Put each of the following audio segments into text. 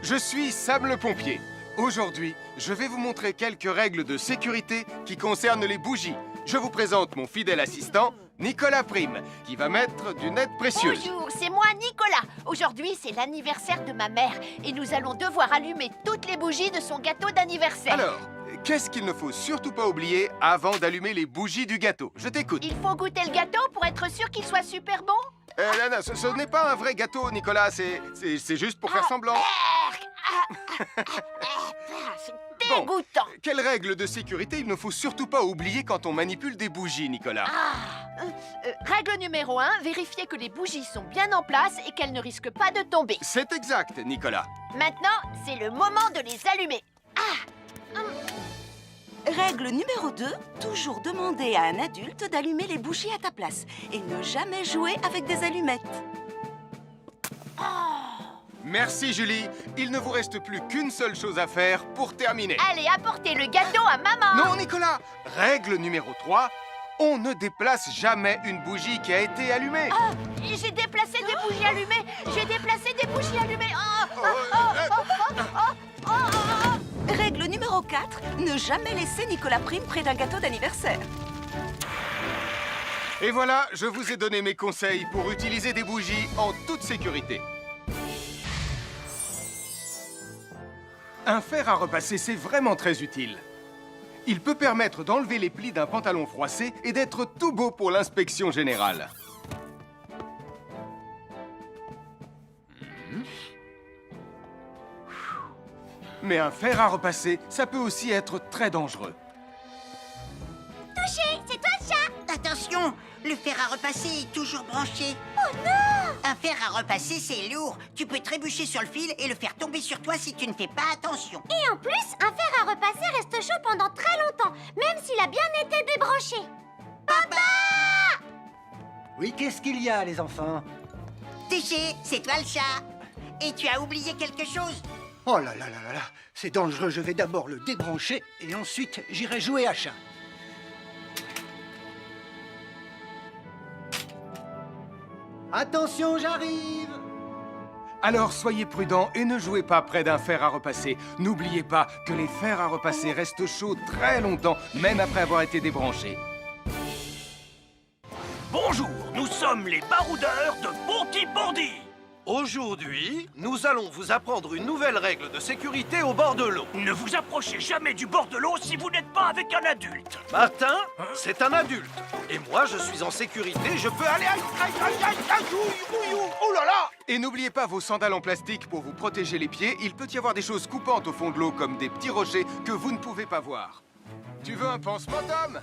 Je suis Sam le pompier. Aujourd'hui, je vais vous montrer quelques règles de sécurité qui concernent les bougies. Je vous présente mon fidèle assistant, Nicolas Prime, qui va mettre d'une aide précieuse. Bonjour, c'est moi Nicolas. Aujourd'hui, c'est l'anniversaire de ma mère et nous allons devoir allumer toutes les bougies de son gâteau d'anniversaire. Alors, qu'est-ce qu'il ne faut surtout pas oublier avant d'allumer les bougies du gâteau? Je t'écoute. Il faut goûter le gâteau pour être sûr qu'il soit super bon. Non, ce n'est pas un vrai gâteau, Nicolas. C'est juste pour faire semblant. C'est dégoûtant. Quelles règles de sécurité il ne faut surtout pas oublier quand on manipule des bougies, Nicolas? Règle numéro 1, vérifier que les bougies sont bien en place et qu'elles ne risquent pas de tomber. C'est exact, Nicolas. Maintenant, c'est le moment de les allumer. Règle numéro 2, toujours demander à un adulte d'allumer les bougies à ta place et ne jamais jouer avec des allumettes. Merci, Julie. Il ne vous reste plus qu'une seule chose à faire pour terminer. Allez, apportez le gâteau à maman. Non, Nicolas. Règle numéro 3, on ne déplace jamais une bougie qui a été allumée. J'ai déplacé des bougies allumées. J'ai déplacé des bougies allumées. Règle numéro 4, ne jamais laisser Nicolas Prime près d'un gâteau d'anniversaire. Et voilà, je vous ai donné mes conseils pour utiliser des bougies en toute sécurité. Un fer à repasser, c'est vraiment très utile. Il peut permettre d'enlever les plis d'un pantalon froissé et d'être tout beau pour l'inspection générale. Mais un fer à repasser, ça peut aussi être très dangereux. Touché, c'est toi le chat. Attention, le fer à repasser est toujours branché. Oh non! Un fer à repasser, c'est lourd. Tu peux trébucher sur le fil et le faire tomber sur toi si tu ne fais pas attention. Et en plus, un fer à repasser reste chaud pendant très longtemps, même s'il a bien été débranché. Papa! Oui, qu'est-ce qu'il y a, les enfants? Touché, c'est toi le chat. Et tu as oublié quelque chose? Oh là là là là là, c'est dangereux, je vais d'abord le débrancher et ensuite j'irai jouer à chat. Attention, j'arrive! Alors soyez prudents et ne jouez pas près d'un fer à repasser. N'oubliez pas que les fers à repasser restent chauds très longtemps, même après avoir été débranchés. Bonjour, nous sommes les baroudeurs de Bonty-Bondy. Aujourd'hui, nous allons vous apprendre une nouvelle règle de sécurité au bord de l'eau. Ne vous approchez jamais du bord de l'eau si vous n'êtes pas avec un adulte. Martin, c'est un adulte. Et moi, je suis en sécurité, je peux aller... Aïe, aïe, aïe, aïe, aïe, ouïe, ouïe, ouïe, oh là là! Et n'oubliez pas vos sandales en plastique pour vous protéger les pieds. Il peut y avoir des choses coupantes au fond de l'eau, comme des petits rochers que vous ne pouvez pas voir. Tu veux un pansement, Tom?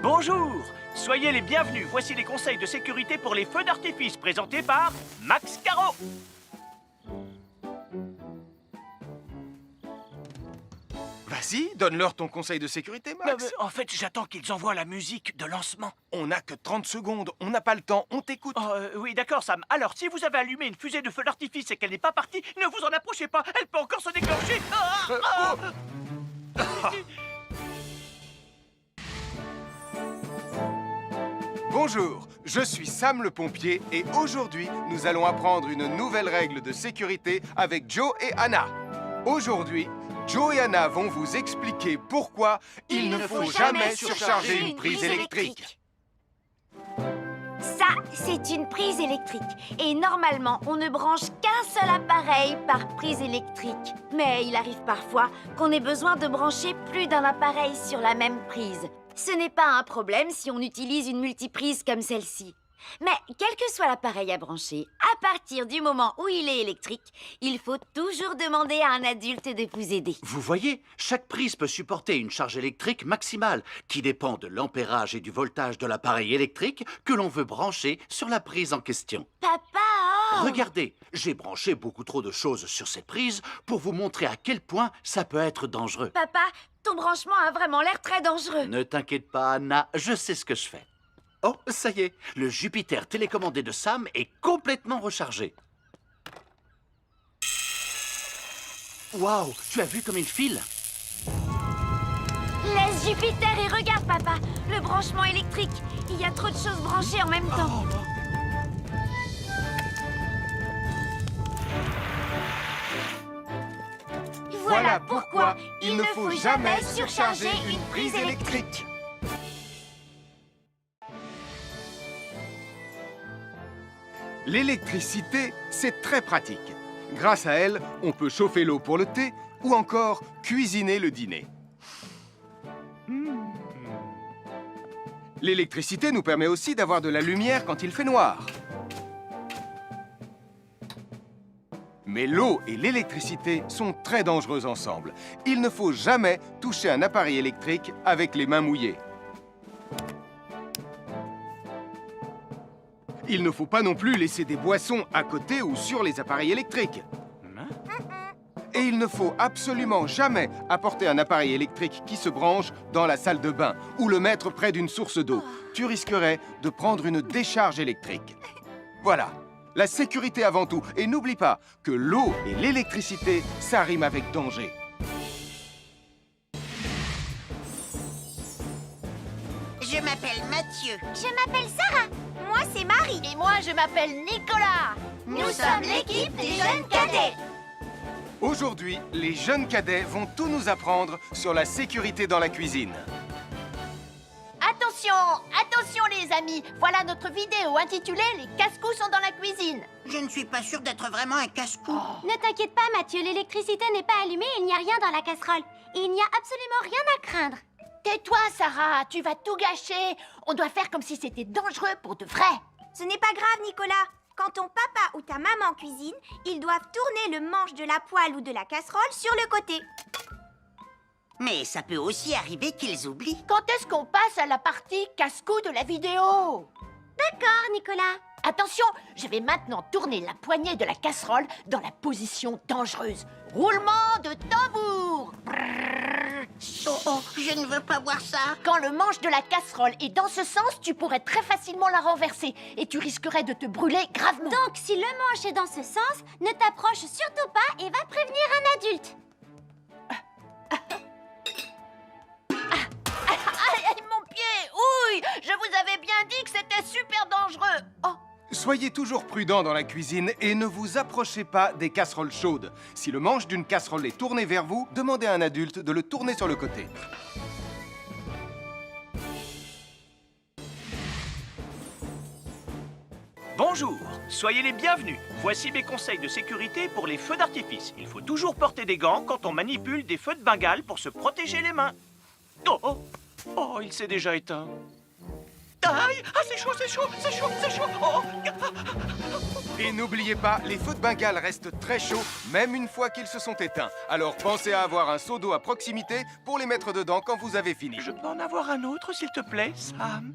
Bonjour, soyez les bienvenus. Voici les conseils de sécurité pour les feux d'artifice présentés par Max Caro. Vas-y, donne-leur ton conseil de sécurité, Max. En fait, j'attends qu'ils envoient la musique de lancement. On n'a que 30 secondes, on n'a pas le temps, on t'écoute. Oui, d'accord, Sam. Alors, si vous avez allumé une fusée de feu d'artifice et qu'elle n'est pas partie, ne vous en approchez pas. Elle peut encore se déclencher. Bonjour, je suis Sam le pompier et aujourd'hui, nous allons apprendre une nouvelle règle de sécurité avec Joe et Anna. Aujourd'hui, Joe et Anna vont vous expliquer pourquoi il ne faut jamais surcharger une prise électrique. Ça, c'est une prise électrique. Et normalement, on ne branche qu'un seul appareil par prise électrique. Mais il arrive parfois qu'on ait besoin de brancher plus d'un appareil sur la même prise. Ce n'est pas un problème si on utilise une multiprise comme celle-ci. Mais quel que soit l'appareil à brancher, à partir du moment où il est électrique, il faut toujours demander à un adulte de vous aider. Vous voyez, chaque prise peut supporter une charge électrique maximale qui dépend de l'ampérage et du voltage de l'appareil électrique que l'on veut brancher sur la prise en question. Papa! Regardez, j'ai branché beaucoup trop de choses sur cette prise pour vous montrer à quel point ça peut être dangereux. Papa, ton branchement a vraiment l'air très dangereux. Ne t'inquiète pas, Anna, je sais ce que je fais. Oh, ça y est, le Jupiter télécommandé de Sam est complètement rechargé. Waouh, tu as vu comme il file? Laisse Jupiter et regarde, papa. Le branchement électrique. Il y a trop de choses branchées en même temps. Voilà pourquoi il ne faut jamais surcharger une prise électrique. L'électricité, c'est très pratique. Grâce à elle, on peut chauffer l'eau pour le thé ou encore cuisiner le dîner. L'électricité nous permet aussi d'avoir de la lumière quand il fait noir. Mais l'eau et l'électricité sont très dangereuses ensemble. Il ne faut jamais toucher un appareil électrique avec les mains mouillées. Il ne faut pas non plus laisser des boissons à côté ou sur les appareils électriques. Et il ne faut absolument jamais apporter un appareil électrique qui se branche dans la salle de bain ou le mettre près d'une source d'eau. Tu risquerais de prendre une décharge électrique. Voilà, la sécurité avant tout. Et n'oublie pas que l'eau et l'électricité, ça rime avec danger. Je m'appelle Mathieu. Je m'appelle Sarah. Moi, c'est Marie. Et moi, je m'appelle Nicolas. Nous sommes l'équipe des jeunes cadets. Aujourd'hui, les jeunes cadets vont tout nous apprendre sur la sécurité dans la cuisine. Attention, attention les amis. Voilà notre vidéo intitulée « Les casse-cou sont dans la cuisine ». Je ne suis pas sûre d'être vraiment un casse-cou. Ne t'inquiète pas, Mathieu, l'électricité n'est pas allumée et il n'y a rien dans la casserole. Il n'y a absolument rien à craindre. Tais-toi, Sarah, tu vas tout gâcher. On doit faire comme si c'était dangereux pour de vrai. Ce n'est pas grave, Nicolas. Quand ton papa ou ta maman cuisine, ils doivent tourner le manche de la poêle ou de la casserole sur le côté. Mais ça peut aussi arriver qu'ils oublient. Quand est-ce qu'on passe à la partie casse-cou de la vidéo? D'accord, Nicolas. Attention, je vais maintenant tourner la poignée de la casserole dans la position dangereuse. Roulement de tambour. Oh, je ne veux pas voir ça. Quand le manche de la casserole est dans ce sens, tu pourrais très facilement la renverser et tu risquerais de te brûler gravement. Donc, si le manche est dans ce sens, ne t'approche surtout pas et va prévenir un adulte. Aïe, mon pied! Ouille! Je vous avais bien dit que c'était super dangereux. Oh! Soyez toujours prudents dans la cuisine et ne vous approchez pas des casseroles chaudes. Si le manche d'une casserole est tourné vers vous, demandez à un adulte de le tourner sur le côté. Bonjour, soyez les bienvenus. Voici mes conseils de sécurité pour les feux d'artifice. Il faut toujours porter des gants quand on manipule des feux de Bengale pour se protéger les mains. Oh, oh, oh, il s'est déjà éteint. Aïe, ah, c'est chaud, c'est chaud, c'est chaud, c'est chaud. Oh. Et n'oubliez pas, les feux de Bengale restent très chauds, même une fois qu'ils se sont éteints. Alors pensez à avoir un seau d'eau à proximité pour les mettre dedans quand vous avez fini. Je peux en avoir un autre, s'il te plaît, Sam?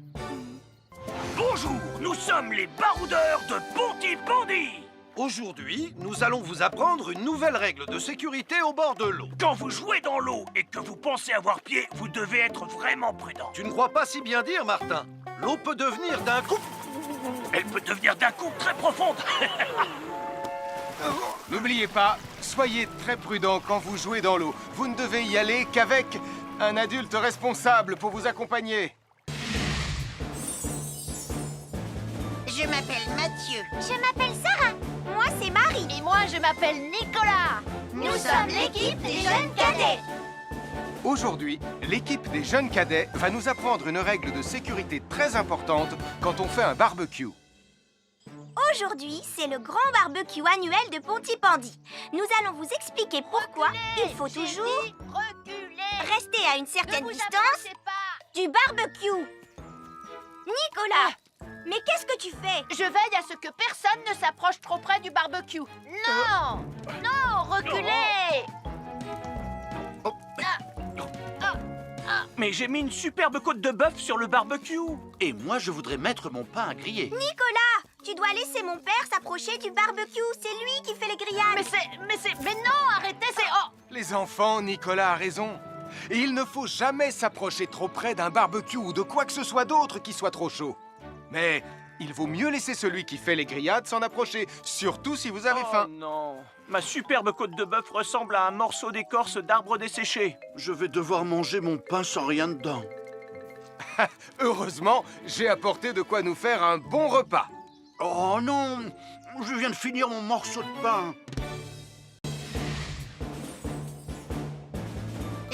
Bonjour, nous sommes les baroudeurs de Pontypandy. Aujourd'hui, nous allons vous apprendre une nouvelle règle de sécurité au bord de l'eau. Quand vous jouez dans l'eau et que vous pensez avoir pied, vous devez être vraiment prudent. Tu ne crois pas si bien dire, Martin? L'eau peut devenir d'un coup... Elle peut devenir d'un coup très profonde. N'oubliez pas, soyez très prudents quand vous jouez dans l'eau. Vous ne devez y aller qu'avec un adulte responsable pour vous accompagner. Je m'appelle Mathieu. Je m'appelle Sarah. Moi, c'est Marie. Et moi, je m'appelle Nicolas. Nous sommes l'équipe des jeunes cadets. Aujourd'hui, l'équipe des jeunes cadets va nous apprendre une règle de sécurité très importante quand on fait un barbecue. Aujourd'hui, c'est le grand barbecue annuel de Pontypandy. Nous allons vous expliquer pourquoi il faut J'ai toujours dit reculer. rester à une certaine Ne vous distance approchez pas. du barbecue. Nicolas, mais qu'est-ce que tu fais? Je veille à ce que personne ne s'approche trop près du barbecue. Non! Non, reculez! Mais j'ai mis une superbe côte de bœuf sur le barbecue. Et moi, je voudrais mettre mon pain à griller. Nicolas, tu dois laisser mon père s'approcher du barbecue. C'est lui qui fait les grillades. Mais non, arrêtez, c'est... Oh! Les enfants, Nicolas a raison. Et il ne faut jamais s'approcher trop près d'un barbecue ou de quoi que ce soit d'autre qui soit trop chaud. Mais il vaut mieux laisser celui qui fait les grillades s'en approcher, surtout si vous avez faim. Oh non, ma superbe côte de bœuf ressemble à un morceau d'écorce d'arbre desséché. Je vais devoir manger mon pain sans rien dedans. Heureusement, j'ai apporté de quoi nous faire un bon repas. Oh non, je viens de finir mon morceau de pain.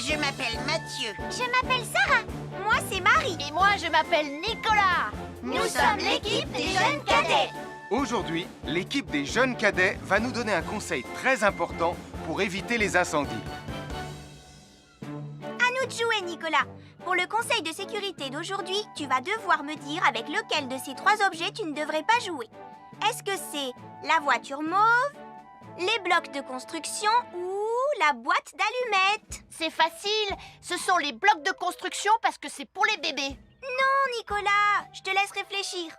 Je m'appelle Mathieu. Je m'appelle Sarah. Moi, c'est Marie. Et moi, je m'appelle Nicolas. Nous sommes l'équipe des jeunes cadets. Aujourd'hui, l'équipe des jeunes cadets va nous donner un conseil très important pour éviter les incendies. À nous de jouer, Nicolas. Pour le conseil de sécurité d'aujourd'hui, tu vas devoir me dire avec lequel de ces 3 objets tu ne devrais pas jouer. Est-ce que c'est la voiture mauve, les blocs de construction ou la boîte d'allumettes? C'est facile. Ce sont les blocs de construction parce que c'est pour les bébés. Non, Nicolas, je te laisse réfléchir.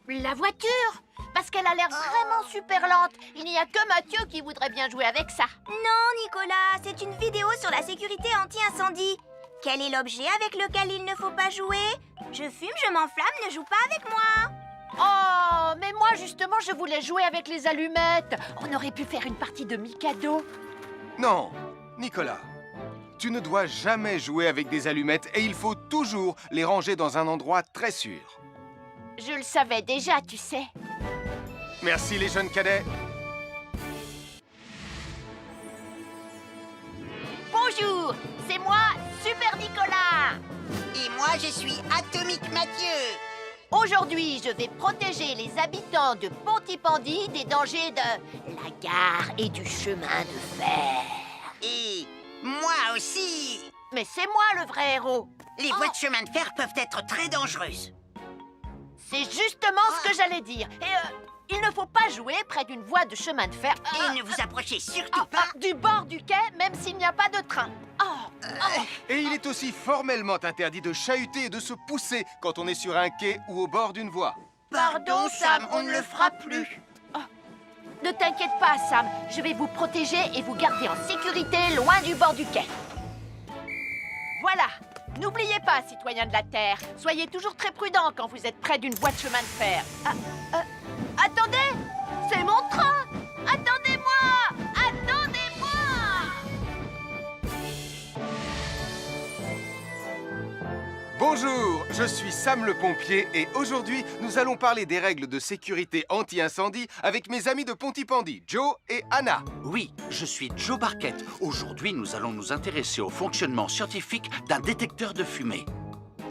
La voiture, parce qu'elle a l'air vraiment super lente. Il n'y a que Mathieu qui voudrait bien jouer avec ça. Non, Nicolas, c'est une vidéo sur la sécurité anti-incendie. Quel est l'objet avec lequel il ne faut pas jouer? Je fume, je m'enflamme, ne joue pas avec moi. Oh, mais moi justement, je voulais jouer avec les allumettes. On aurait pu faire une partie de Mikado. Non, Nicolas, tu ne dois jamais jouer avec des allumettes et il faut toujours les ranger dans un endroit très sûr. Je le savais déjà, tu sais. Merci les jeunes cadets. Bonjour, c'est moi, Super Nicolas. Et moi, je suis Atomique Mathieu. Aujourd'hui, je vais protéger les habitants de Pontypandy des dangers de la gare et du chemin de fer. Et moi aussi. Mais c'est moi le vrai héros. Les voies de chemin de fer peuvent être très dangereuses. C'est justement ce que j'allais dire. Et il ne faut pas jouer près d'une voie de chemin de fer. Et ne vous approchez surtout pas. Du bord du quai, même s'il n'y a pas de train. Et il est aussi formellement interdit de chahuter et de se pousser quand on est sur un quai ou au bord d'une voie. Pardon, Sam, on ne le fera plus. Ne t'inquiète pas, Sam. Je vais vous protéger et vous garder en sécurité loin du bord du quai. Voilà. N'oubliez pas, citoyens de la Terre, soyez toujours très prudents quand vous êtes près d'une voie de chemin de fer. Attendez! C'est mon train! Attendez-moi! Attendez-moi! Bonjour, je suis Sam le pompier et aujourd'hui, nous allons parler des règles de sécurité anti-incendie avec mes amis de Pontypandy, Joe et Anna. Oui, je suis Joe Barquette. Aujourd'hui, nous allons nous intéresser au fonctionnement scientifique d'un détecteur de fumée.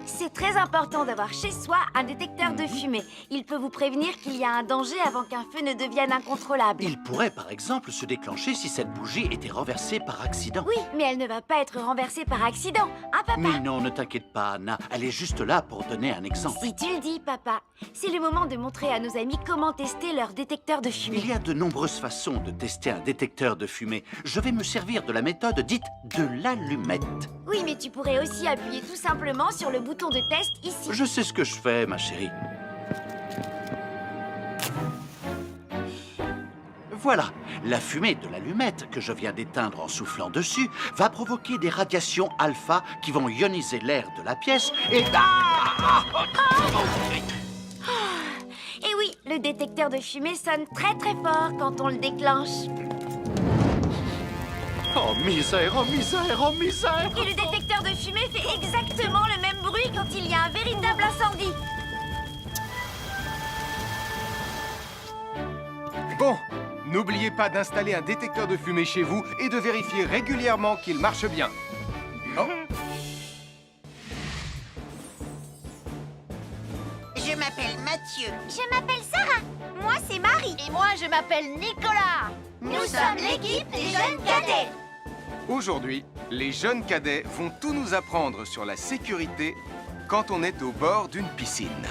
C'est très important d'avoir chez soi un détecteur de fumée. Il peut vous prévenir qu'il y a un danger avant qu'un feu ne devienne incontrôlable. Il pourrait, par exemple, se déclencher si cette bougie était renversée par accident. Oui, mais elle ne va pas être renversée par accident, hein, papa? Mais non, ne t'inquiète pas, Anna. Elle est juste là pour donner un exemple. Si tu le dis, papa. C'est le moment de montrer à nos amis comment tester leur détecteur de fumée. Il y a de nombreuses façons de tester un détecteur de fumée. Je vais me servir de la méthode dite de l'allumette. Oui, mais tu pourrais aussi appuyer tout simplement sur le bouton de test ici. Je sais ce que je fais, ma chérie. Voilà, la fumée de l'allumette que je viens d'éteindre en soufflant dessus va provoquer des radiations alpha qui vont ioniser l'air de la pièce et... Et oui, le détecteur de fumée sonne très très fort quand on le déclenche. Oh misère, oh misère, oh misère! Et le détecteur de fumée fait exactement le même bruit quand il y a un véritable incendie. Bon, n'oubliez pas d'installer un détecteur de fumée chez vous et de vérifier régulièrement qu'il marche bien. Oh. Je m'appelle Mathieu. Je m'appelle Sarah. Moi, c'est Marie. Et moi, je m'appelle Nicolas. Nous sommes l'équipe des jeunes cadets. Aujourd'hui, les jeunes cadets vont tout nous apprendre sur la sécurité quand on est au bord d'une piscine.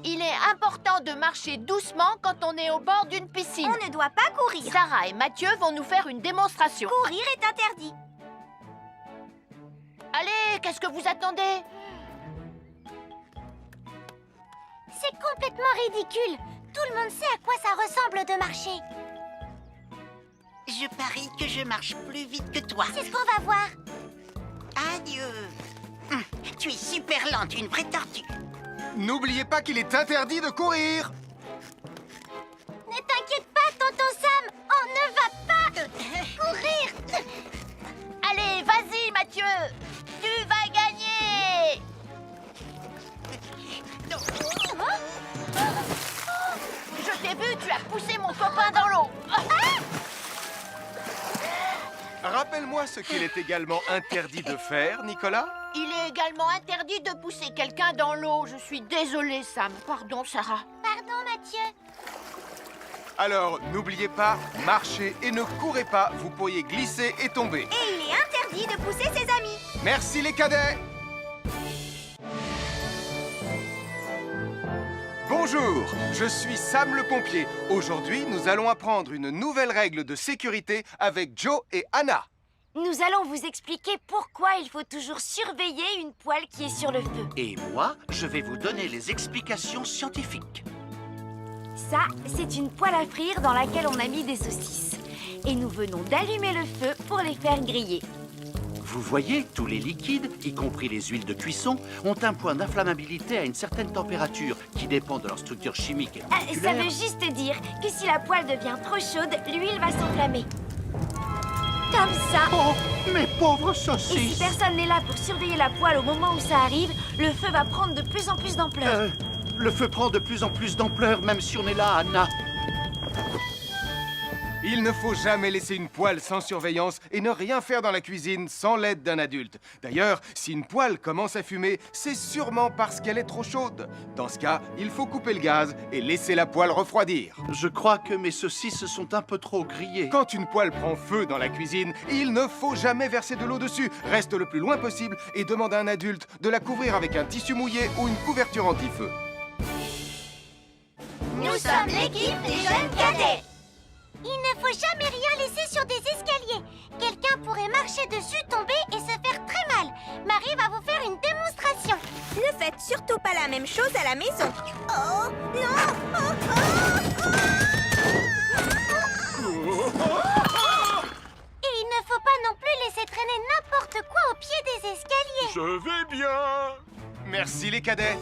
Il est important de marcher doucement quand on est au bord d'une piscine. On ne doit pas courir. Sarah et Mathieu vont nous faire une démonstration. Courir est interdit. Allez, qu'est-ce que vous attendez? C'est complètement ridicule. Tout le monde sait à quoi ça ressemble de marcher. Je parie que je marche plus vite que toi. C'est ce qu'on va voir. Adieu. Tu es super lente, une vraie tortue. N'oubliez pas qu'il est interdit de courir. Ne t'inquiète pas, tonton Sam. On ne va pas courir. Allez, vas-y, Mathieu. Tu vas gagner. Je t'ai vu, tu as poussé mon copain dans l'eau. Rappelez rappelle-moi ce qu'il est également interdit de faire, Nicolas. Il est également interdit de pousser quelqu'un dans l'eau. Je suis désolée, Sam. Pardon, Sarah. Pardon, Mathieu. Alors, n'oubliez pas, marchez et ne courez pas, vous pourriez glisser et tomber. Et il est interdit de pousser ses amis. Merci les cadets. Bonjour, je suis Sam le pompier. Aujourd'hui, nous allons apprendre une nouvelle règle de sécurité avec Joe et Anna. Nous allons vous expliquer pourquoi il faut toujours surveiller une poêle qui est sur le feu. Et moi, je vais vous donner les explications scientifiques. Ça, c'est une poêle à frire dans laquelle on a mis des saucisses. Et nous venons d'allumer le feu pour les faire griller. Vous voyez, tous les liquides, y compris les huiles de cuisson, ont un point d'inflammabilité à une certaine température qui dépend de leur structure chimique et Ça moléculaire. veut juste dire que si la poêle devient trop chaude, l'huile va s'enflammer. Comme ça. Oh, mes pauvres Et si saucisses! personne n'est là pour surveiller la poêle au moment où ça arrive, le feu va prendre de plus en plus d'ampleur. Le feu prend de plus en plus d'ampleur, même si on est là, Anna. Il ne faut jamais laisser une poêle sans surveillance et ne rien faire dans la cuisine sans l'aide d'un adulte. D'ailleurs, si une poêle commence à fumer, c'est sûrement parce qu'elle est trop chaude. Dans ce cas, il faut couper le gaz et laisser la poêle refroidir. Je crois que mes saucisses sont un peu trop grillées. Quand une poêle prend feu dans la cuisine, il ne faut jamais verser de l'eau dessus. Reste le plus loin possible et demande à un adulte de la couvrir avec un tissu mouillé ou une couverture anti-feu. Nous sommes l'équipe des jeunes cadets. Il ne faut jamais rien laisser sur des escaliers. Quelqu'un pourrait marcher dessus, tomber et se faire très mal. Marie va vous faire une démonstration. Ne faites surtout pas la même chose à la maison. Oh, non! Et il ne faut pas non plus laisser traîner n'importe quoi au pied des escaliers. Je vais bien. Merci les cadets.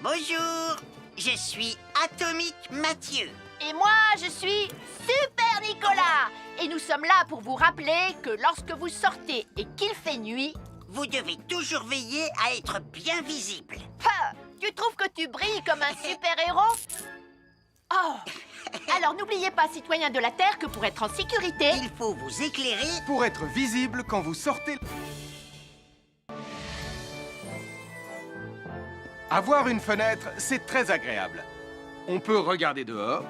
Bonjour, je suis Atomique Mathieu. Et moi, je suis Super Nicolas. Et nous sommes là pour vous rappeler que lorsque vous sortez et qu'il fait nuit... Vous devez toujours veiller à être bien visible. Tu trouves que tu brilles comme un super-héros? Oh! Alors n'oubliez pas, citoyens de la Terre, que pour être en sécurité... Il faut vous éclairer. Pour être visible quand vous sortez... Avoir une fenêtre, c'est très agréable. On peut regarder dehors.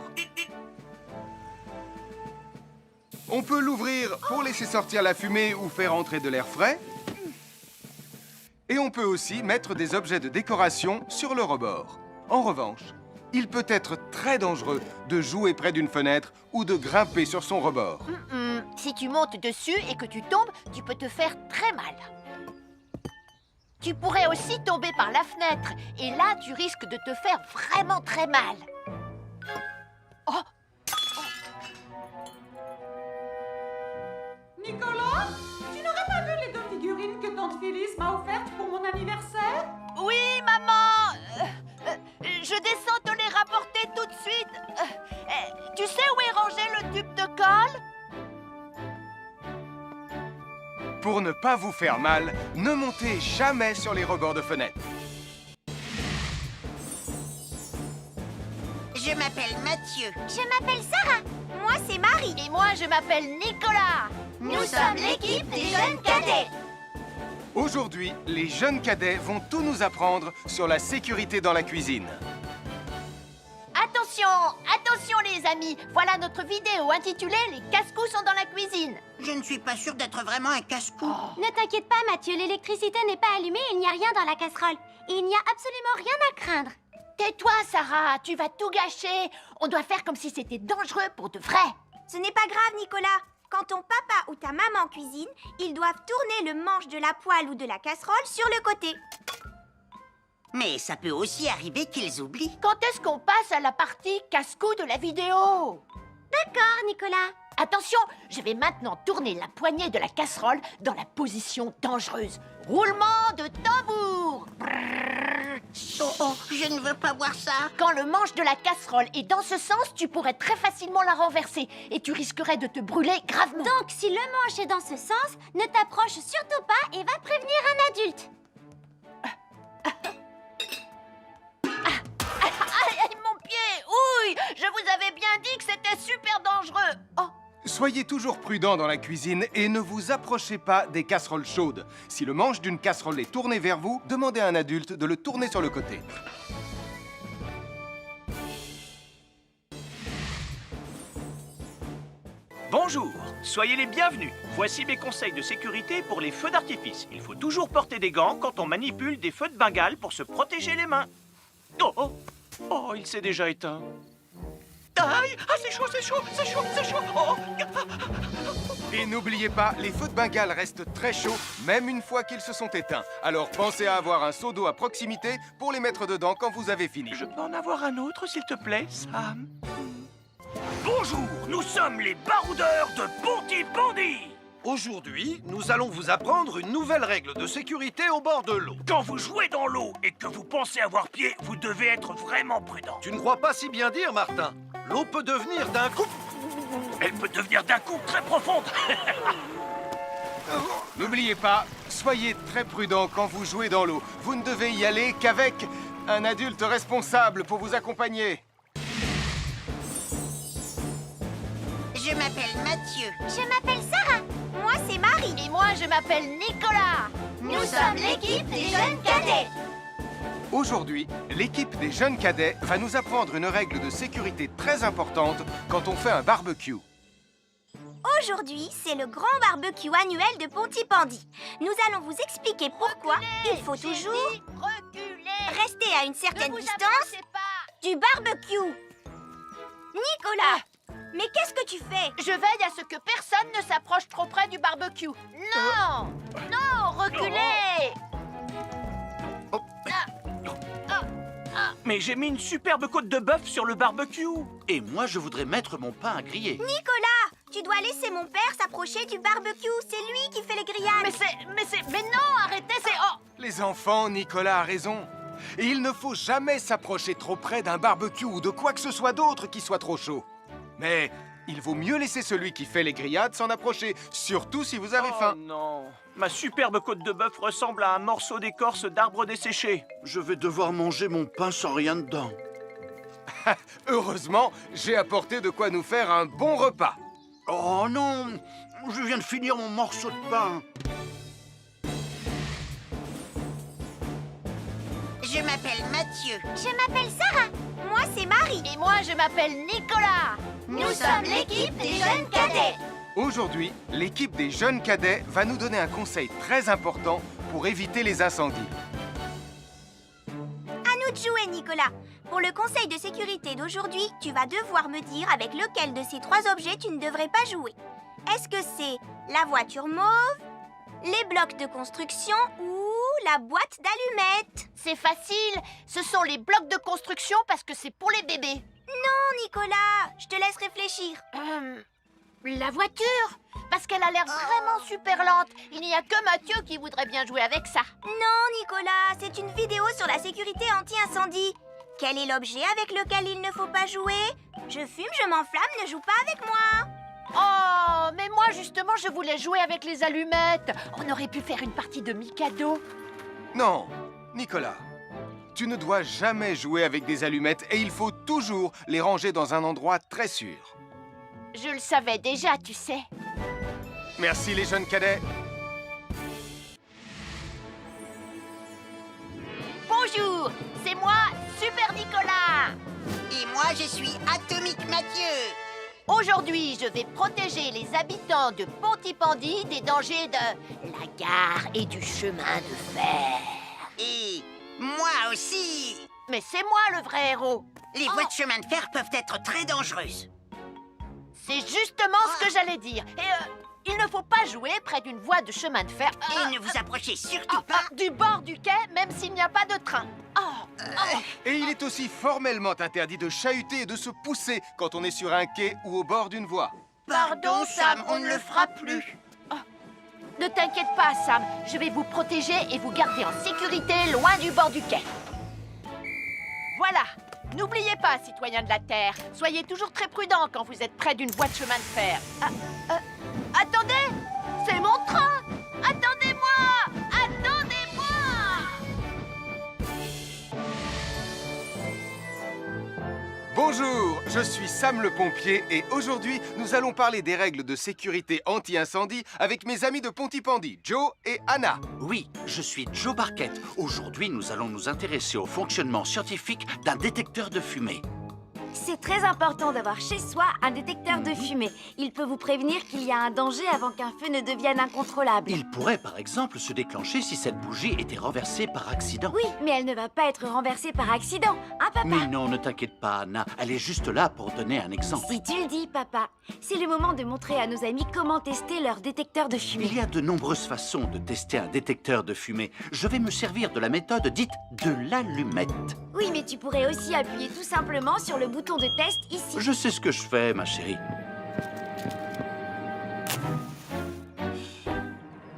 On peut l'ouvrir pour laisser sortir la fumée ou faire entrer de l'air frais. Et on peut aussi mettre des objets de décoration sur le rebord. En revanche, il peut être très dangereux de jouer près d'une fenêtre ou de grimper sur son rebord. Si tu montes dessus et que tu tombes, tu peux te faire très mal. Tu pourrais aussi tomber par la fenêtre. Et là, tu risques de te faire vraiment très mal. Oh! Nicolas, tu n'aurais pas vu les 2 figurines que tante Phyllis m'a offertes pour mon anniversaire? Oui, maman! Je descends te les rapporter tout de suite. Tu sais où est rangé le tube de colle? Pour ne pas vous faire mal, ne montez jamais sur les rebords de fenêtres. Je m'appelle Mathieu. Je m'appelle Sarah. Moi, c'est Marie. Et moi, je m'appelle Nicolas. Nous sommes l'équipe des jeunes cadets. Aujourd'hui, les jeunes cadets vont tout nous apprendre sur la sécurité dans la cuisine. Attention, attention les amis. Voilà notre vidéo intitulée « Les casse-cous sont dans la cuisine ». Je ne suis pas sûre d'être vraiment un casse-cou. Ne t'inquiète pas, Mathieu, l'électricité n'est pas allumée et il n'y a rien dans la casserole. Il n'y a absolument rien à craindre. Tais-toi, Sarah, tu vas tout gâcher. On doit faire comme si c'était dangereux pour de vrai. Ce n'est pas grave, Nicolas. Quand ton papa ou ta maman cuisine, ils doivent tourner le manche de la poêle ou de la casserole sur le côté. Mais ça peut aussi arriver qu'ils oublient. Quand est-ce qu'on passe à la partie casse-cou de la vidéo? D'accord, Nicolas. Attention, je vais maintenant tourner la poignée de la casserole dans la position dangereuse. Roulement de tambour. Oh, je ne veux pas voir ça. Quand le manche de la casserole est dans ce sens, tu pourrais très facilement la renverser et tu risquerais de te brûler gravement. Donc, si le manche est dans ce sens, ne t'approche surtout pas et va prévenir un adulte. Aïe, mon pied! Soyez toujours prudent dans la cuisine et ne vous approchez pas des casseroles chaudes. Si le manche d'une casserole est tourné vers vous, demandez à un adulte de le tourner sur le côté. Bonjour, soyez les bienvenus. Voici mes conseils de sécurité pour les feux d'artifice. Il faut toujours porter des gants quand on manipule des feux de Bengale pour se protéger les mains. Oh, oh, oh, il s'est déjà éteint. Aïe, ah, c'est chaud, c'est chaud, c'est chaud, c'est chaud. Oh. Et n'oubliez pas, les feux de Bengale restent très chauds, même une fois qu'ils se sont éteints. Alors pensez à avoir un seau d'eau à proximité pour les mettre dedans quand vous avez fini. Je peux en avoir un autre, s'il te plaît, Sam? Bonjour, nous sommes les baroudeurs de Pontypandy. Aujourd'hui, nous allons vous apprendre une nouvelle règle de sécurité au bord de l'eau. Quand vous jouez dans l'eau et que vous pensez avoir pied, vous devez être vraiment prudent. Tu ne crois pas si bien dire, Martin? L'eau peut devenir d'un coup... Elle peut devenir d'un coup très profonde. N'oubliez pas, soyez très prudent quand vous jouez dans l'eau. Vous ne devez y aller qu'avec un adulte responsable pour vous accompagner. Je m'appelle Mathieu. Je m'appelle Sarah. Moi, c'est Marie. Et moi, je m'appelle Nicolas. Nous sommes l'équipe des jeunes cadets. Aujourd'hui, l'équipe des jeunes cadets va nous apprendre une règle de sécurité très importante quand on fait un barbecue. Aujourd'hui, c'est le grand barbecue annuel de Pontypandy. Nous allons vous expliquer pourquoi il faut toujours rester à une certaine distance du barbecue. Nicolas, mais qu'est-ce que tu fais? Je veille à ce que personne ne s'approche trop près du barbecue. Non! Non, reculez! Mais j'ai mis une superbe côte de bœuf sur le barbecue. Et moi, je voudrais mettre mon pain à griller. Nicolas, tu dois laisser mon père s'approcher du barbecue. C'est lui qui fait les grillades. Mais non, arrêtez, c'est... Oh! Les enfants, Nicolas a raison. Et il ne faut jamais s'approcher trop près d'un barbecue ou de quoi que ce soit d'autre qui soit trop chaud. Mais il vaut mieux laisser celui qui fait les grillades s'en approcher, surtout si vous avez faim. Oh non, ma superbe côte de bœuf ressemble à un morceau d'écorce d'arbre desséché. Je vais devoir manger mon pain sans rien dedans. Heureusement, j'ai apporté de quoi nous faire un bon repas. Oh non, je viens de finir mon morceau de pain. Je m'appelle Mathieu. Je m'appelle Sarah. Moi, c'est Marie. Et moi, je m'appelle Nicolas. Nous sommes l'équipe des jeunes cadets. Aujourd'hui, l'équipe des jeunes cadets va nous donner un conseil très important pour éviter les incendies. À nous de jouer, Nicolas. Pour le conseil de sécurité d'aujourd'hui, tu vas devoir me dire avec lequel de ces trois objets tu ne devrais pas jouer. Est-ce que c'est la voiture mauve, les blocs de construction ou la boîte d'allumettes? C'est facile. Ce sont les blocs de construction parce que c'est pour les bébés. Non, Nicolas, je te laisse réfléchir. La voiture, parce qu'elle a l'air vraiment super lente. Il n'y a que Mathieu qui voudrait bien jouer avec ça. Non, Nicolas, c'est une vidéo sur la sécurité anti-incendie. Quel est l'objet avec lequel il ne faut pas jouer? Je fume, je m'enflamme, ne joue pas avec moi. Oh, mais moi justement, je voulais jouer avec les allumettes. On aurait pu faire une partie de Mikado. Non, Nicolas, tu ne dois jamais jouer avec des allumettes et il faut toujours les ranger dans un endroit très sûr. Je le savais déjà, tu sais. Merci les jeunes cadets. Bonjour, c'est moi, Super Nicolas. Et moi, je suis Atomique Mathieu. Aujourd'hui, je vais protéger les habitants de Pontypandy des dangers de la gare et du chemin de fer. Et moi aussi. Mais c'est moi le vrai héros. Les voies de chemin de fer peuvent être très dangereuses. C'est justement ce que j'allais dire. Et il ne faut pas jouer près d'une voie de chemin de fer. Et ne vous approchez surtout pas du bord du quai, même s'il n'y a pas de train. Et il est aussi formellement interdit de chahuter et de se pousser quand on est sur un quai ou au bord d'une voie. Pardon, Sam, on ne le fera plus. Ne t'inquiète pas, Sam. Je vais vous protéger et vous garder en sécurité loin du bord du quai. Voilà. N'oubliez pas, citoyens de la Terre, soyez toujours très prudents quand vous êtes près d'une voie de chemin de fer. Attendez! C'est mon train! Attendez-moi! Attendez-moi! Bonjour, je suis Sam le pompier et aujourd'hui, nous allons parler des règles de sécurité anti-incendie avec mes amis de Pontypandy, Joe et Anna. Oui, je suis Joe Barquette. Aujourd'hui, nous allons nous intéresser au fonctionnement scientifique d'un détecteur de fumée. C'est très important d'avoir chez soi un détecteur de fumée. Il peut vous prévenir qu'il y a un danger avant qu'un feu ne devienne incontrôlable. Il pourrait, par exemple, se déclencher si cette bougie était renversée par accident. Oui, mais elle ne va pas être renversée par accident, hein, papa? Mais non, ne t'inquiète pas, Anna. Elle est juste là pour donner un exemple. Si tu le dis, papa. C'est le moment de montrer à nos amis comment tester leur détecteur de fumée. Il y a de nombreuses façons de tester un détecteur de fumée. Je vais me servir de la méthode dite de l'allumette. Oui, mais tu pourrais aussi appuyer tout simplement sur le bouton de test ici. Je sais ce que je fais, ma chérie.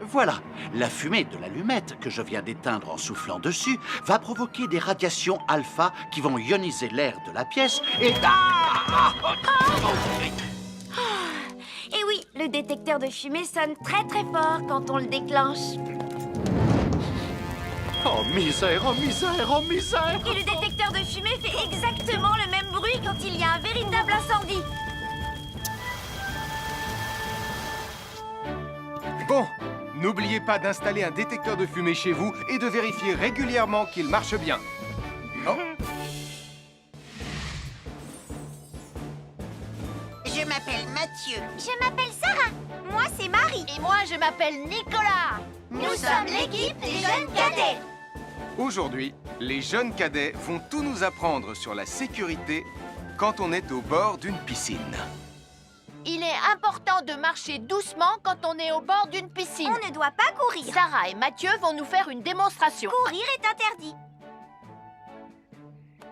Voilà, la fumée de l'allumette que je viens d'éteindre en soufflant dessus va provoquer des radiations alpha qui vont ioniser l'air de la pièce et... Et oui, le détecteur de fumée sonne très très fort quand on le déclenche. Oh misère, oh misère, oh misère! Et le détecteur de fumée fait exactement le même bruit quand il y a un véritable incendie. Bon, n'oubliez pas d'installer un détecteur de fumée chez vous et de vérifier régulièrement qu'il marche bien. Oh. Je m'appelle Mathieu. Je m'appelle Sarah. Moi, c'est Marie. Et moi, je m'appelle Nicolas. Nous sommes l'équipe des jeunes cadets. Aujourd'hui, les jeunes cadets vont tout nous apprendre sur la sécurité quand on est au bord d'une piscine. Il est important de marcher doucement quand on est au bord d'une piscine. On ne doit pas courir. Sarah et Mathieu vont nous faire une démonstration. Courir est interdit.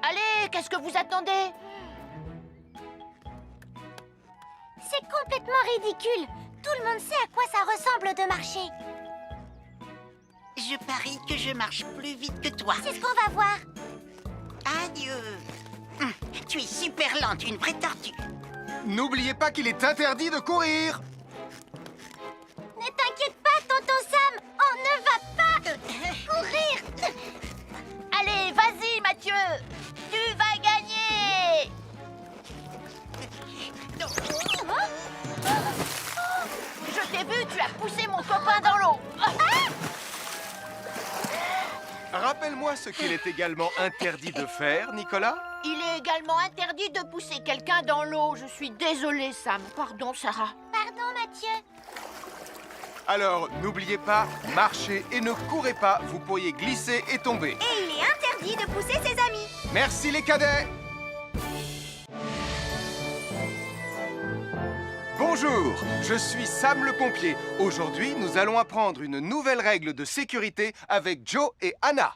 Allez, qu'est-ce que vous attendez? C'est complètement ridicule. Tout le monde sait à quoi ça ressemble de marcher. Je parie que je marche plus vite que toi. C'est ce qu'on va voir. Adieu. Tu es super lente, une vraie tortue. N'oubliez pas qu'il est interdit de courir. Ne t'inquiète pas, tonton Sam. On ne va pas courir. Allez, vas-y, Mathieu. Tu vas gagner. Je t'ai vu, tu as poussé mon copain dans l'eau. Rappelle-moi ce qu'il est également interdit de faire, Nicolas. Il est également interdit de pousser quelqu'un dans l'eau. Je suis désolée, Sam. Pardon, Sarah. Pardon, Mathieu. Alors, n'oubliez pas, marchez et ne courez pas, vous pourriez glisser et tomber. Et il est interdit de pousser ses amis. Merci les cadets. Bonjour, je suis Sam le pompier. Aujourd'hui, nous allons apprendre une nouvelle règle de sécurité avec Joe et Anna.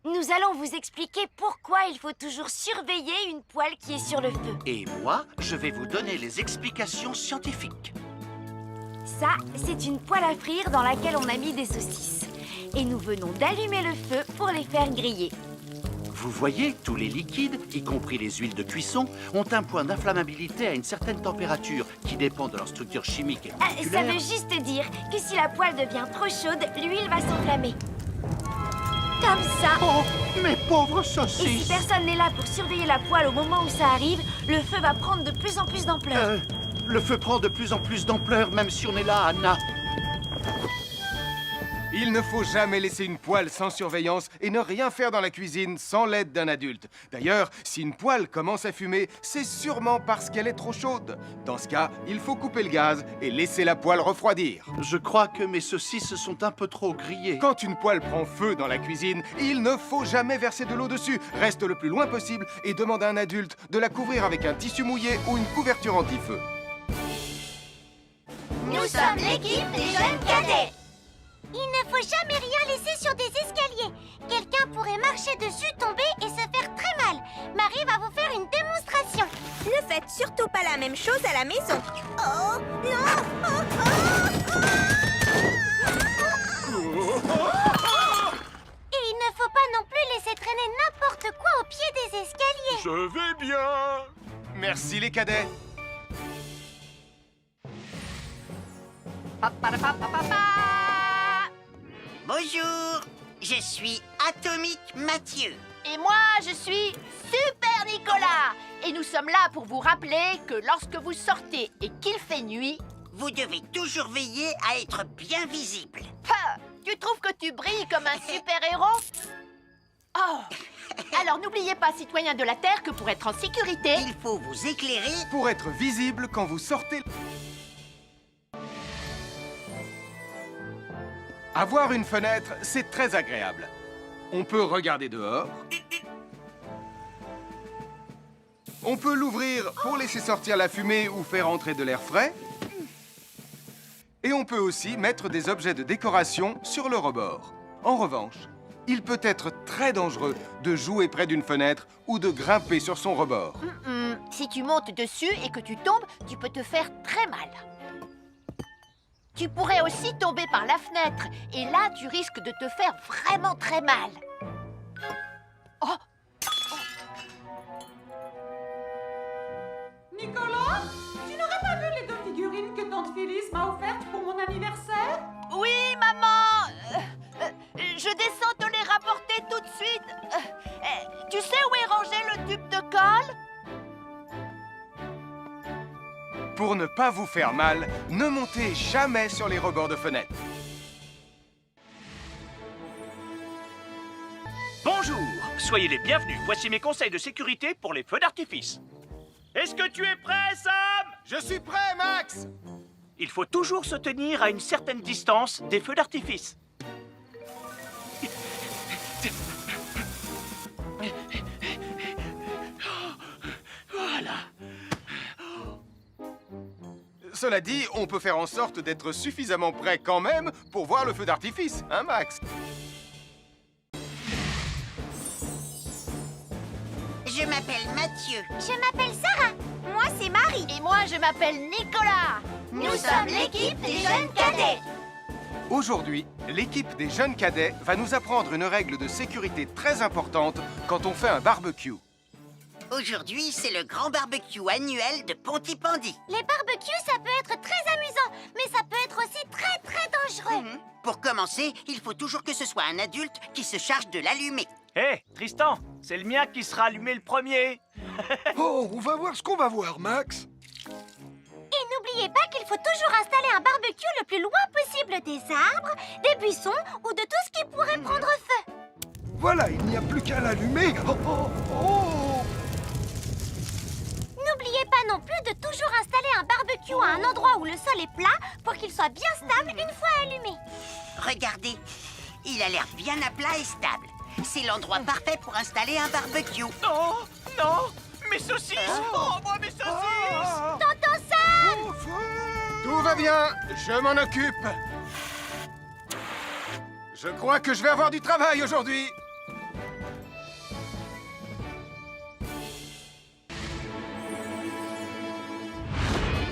Nous allons vous expliquer pourquoi il faut toujours surveiller une poêle qui est sur le feu. Et moi, je vais vous donner les explications scientifiques. Ça, c'est une poêle à frire dans laquelle on a mis des saucisses. Et nous venons d'allumer le feu pour les faire griller. Vous voyez, tous les liquides, y compris les huiles de cuisson, ont un point d'inflammabilité à une certaine température qui dépend de leur structure chimique et Ça moléculaire. veut juste dire que si la poêle devient trop chaude, l'huile va s'enflammer. Comme ça. Oh, mes pauvres Et si saucisses! personne n'est là pour surveiller la poêle au moment où ça arrive, le feu va prendre de plus en plus d'ampleur. Le feu prend de plus en plus d'ampleur, même si on est là, Anna. Il ne faut jamais laisser une poêle sans surveillance et ne rien faire dans la cuisine sans l'aide d'un adulte. D'ailleurs, si une poêle commence à fumer, c'est sûrement parce qu'elle est trop chaude. Dans ce cas, il faut couper le gaz et laisser la poêle refroidir. Je crois que mes saucisses sont un peu trop grillées. Quand une poêle prend feu dans la cuisine, il ne faut jamais verser de l'eau dessus. Reste le plus loin possible et demande à un adulte de la couvrir avec un tissu mouillé ou une couverture anti-feu. Nous sommes l'équipe des jeunes cadets. Il ne faut jamais rien laisser sur des escaliers. Quelqu'un pourrait marcher dessus, tomber et se faire très mal. Marie va vous faire une démonstration. Ne faites surtout pas la même chose à la maison. Oh, non! Et il ne faut pas non plus laisser traîner n'importe quoi au pied des escaliers. Je vais bien. Merci les cadets. Bonjour, je suis Atomique Mathieu. Et moi, je suis Super Nicolas. Et nous sommes là pour vous rappeler que lorsque vous sortez et qu'il fait nuit... Vous devez toujours veiller à être bien visible. Ah, tu trouves que tu brilles comme un super-héros? Oh! Alors n'oubliez pas, citoyens de la Terre, que pour être en sécurité... Il faut vous éclairer. Pour être visible quand vous sortez... Avoir une fenêtre, c'est très agréable. On peut regarder dehors. On peut l'ouvrir pour laisser sortir la fumée ou faire entrer de l'air frais. Et on peut aussi mettre des objets de décoration sur le rebord. En revanche, il peut être très dangereux de jouer près d'une fenêtre ou de grimper sur son rebord. Si tu montes dessus et que tu tombes, tu peux te faire très mal. Tu pourrais aussi tomber par la fenêtre, et là, tu risques de te faire vraiment très mal. Oh! Nicolas, tu n'aurais pas vu les 2 figurines que tante Phyllis m'a offertes pour mon anniversaire? Oui, maman! Je descends te les rapporter tout de suite. Tu sais où est rangé le tube de colle? Pour ne pas vous faire mal, ne montez jamais sur les rebords de fenêtres. Bonjour, soyez les bienvenus. Voici mes conseils de sécurité pour les feux d'artifice. Est-ce que tu es prêt, Sam? Je suis prêt, Max! Il faut toujours se tenir à une certaine distance des feux d'artifice. Voilà. Cela dit, on peut faire en sorte d'être suffisamment prêt quand même pour voir le feu d'artifice, hein, Max? Je m'appelle Mathieu. Je m'appelle Sarah. Moi, c'est Marie. Et moi, je m'appelle Nicolas. Nous sommes l'équipe des jeunes cadets. Aujourd'hui, l'équipe des jeunes cadets va nous apprendre une règle de sécurité très importante quand on fait un barbecue. Aujourd'hui, c'est le grand barbecue annuel de Pontypandy. Les barbecues, ça peut être très amusant, mais ça peut être aussi très, très dangereux. Pour commencer, il faut toujours que ce soit un adulte qui se charge de l'allumer. Hé, Tristan, c'est le mien qui sera allumé le premier. Oh, on va voir ce qu'on va voir, Max. Et n'oubliez pas qu'il faut toujours installer un barbecue le plus loin possible des arbres, des buissons ou de tout ce qui pourrait prendre feu. Voilà, il n'y a plus qu'à l'allumer. Oh, oh, oh. N'oubliez pas non plus de toujours installer un barbecue à un endroit où le sol est plat pour qu'il soit bien stable une fois allumé. Regardez, il a l'air bien à plat et stable. C'est l'endroit parfait pour installer un barbecue. Non, non, mes saucisses. Oh, moi, mes saucisses. Tonton Sam! Tout va bien, je m'en occupe. Je crois que je vais avoir du travail aujourd'hui.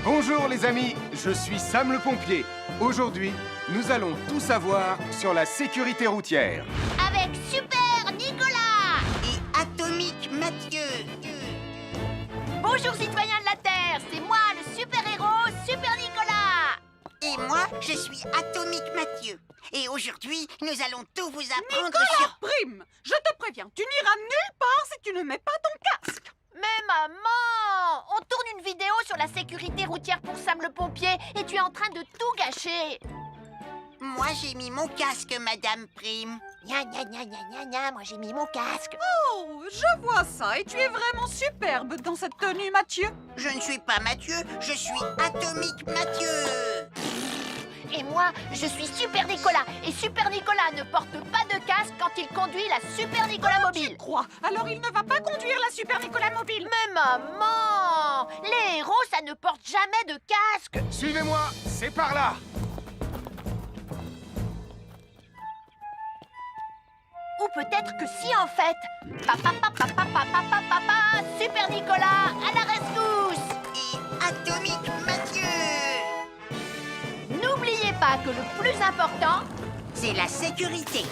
Bonjour les amis, je suis Sam le pompier. Aujourd'hui, nous allons tout savoir sur la sécurité routière. Avec Super Nicolas! Et Atomique Mathieu. Bonjour citoyens de la Terre, c'est moi le super-héros Super Nicolas! Et moi, je suis Atomique Mathieu. Et aujourd'hui, nous allons tout vous apprendre Nicolas, sur... prime, je te préviens, tu n'iras nulle part si tu ne mets pas ton casque. Mais maman! On tourne une vidéo sur la sécurité routière pour Sam le pompier et tu es en train de tout gâcher! Moi, j'ai mis mon casque, Madame Prime. Gna gna gna gna gna gna, moi j'ai mis mon casque! Oh, je vois ça et tu es vraiment superbe dans cette tenue, Mathieu. Je ne suis pas Mathieu, je suis Atomique Mathieu. Et moi, je suis Super Nicolas. Et Super Nicolas ne porte pas de casque quand il conduit la Super Nicolas Mobile. Crois, alors il ne va pas conduire la Super Nicolas Mobile. Mais maman! Les héros, ça ne porte jamais de casque. Suivez-moi, c'est par là. Ou peut-être que si, en fait. Papa, papa, papa, papa, papa, Super Nicolas, à la rescousse! Et Atomique Mathieu. N'oubliez pas que le plus important, c'est la sécurité.